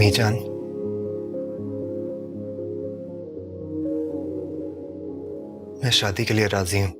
मीजान, मैं शादी के लिए राजी हूं।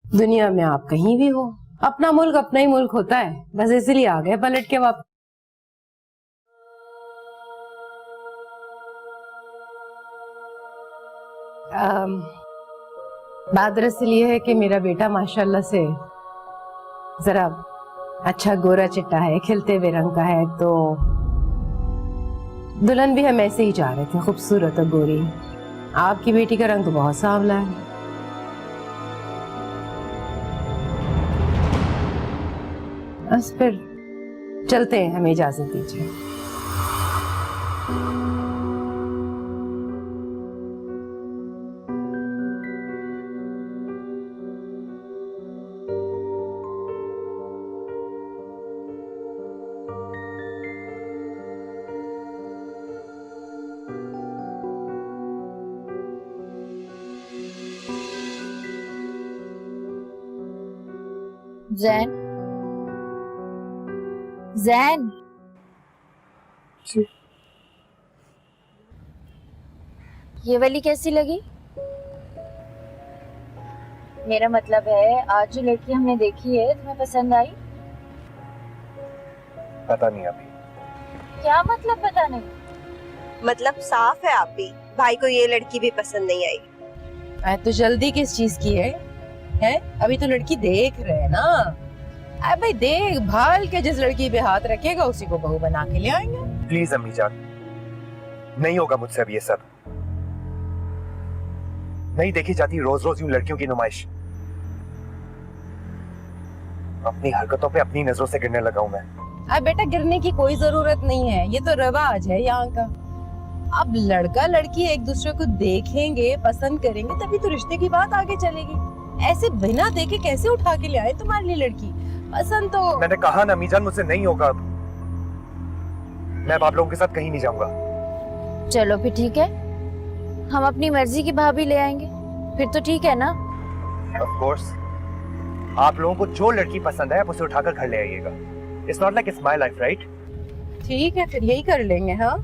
दुनिया में आप कहीं भी हो, अपना मुल्क अपना ही मुल्क होता है, बस इसलिए आ गए पलट के वापस। बात दरअसल ये है कि मेरा बेटा माशाल्लाह से जरा अच्छा गोरा चिट्टा है, खिलते हुए रंग का है, तो दुल्हन भी हम ऐसे ही चाह रहे थे, खूबसूरत और गोरी। आपकी बेटी का रंग तो बहुत सांवला है। बस फिर चलते हैं, हमें इजाजत दीजिए। जैन, जैन, ये वाली कैसी लगी? मेरा मतलब है, आज जो लड़की हमने देखी है तुम्हें पसंद आई? पता नहीं अभी। क्या मतलब पता नहीं? मतलब साफ है आप भी, भाई को ये लड़की भी पसंद नहीं आई। तो जल्दी किस चीज की है? अभी तो लड़की देख रहे हैं ना। अरे भाई देख भाल के जिस लड़की पे हाथ रखेगा उसी को बहू बना के ले आएंगे। प्लीज अम्मी जान, नहीं होगा मुझसे अब ये सब। नहीं देखी जाती रोज रोज यूं लड़कियों की नुमाइश। अपनी हरकतों पे अपनी नजरों से गिरने लगा हूं मैं। अरे बेटा गिरने की कोई जरूरत नहीं है, ये तो रवाज है यहाँ का। अब लड़का लड़की एक दूसरे को देखेंगे, पसंद करेंगे, तभी तो रिश्ते की बात आगे चलेगी। ऐसे बिना देखे कैसे उठा के ले आए तुम्हारे लिए लड़की? पसंद तो मैंने कहा ना मीजान, मुझसे नहीं होगा अब। मैं अब आप लोगों के साथ कहीं नहीं जाऊंगा। चलो फिर ठीक है, हम अपनी मर्जी की भाभी ले आएंगे, फिर तो ठीक है ना? Of course, आप लोगों को जो लड़की पसंद है आप उसे उठाकर घर ले आइएगा। It's not like it's my life, right? ठीक है, फिर यही कर लेंगे। हाँ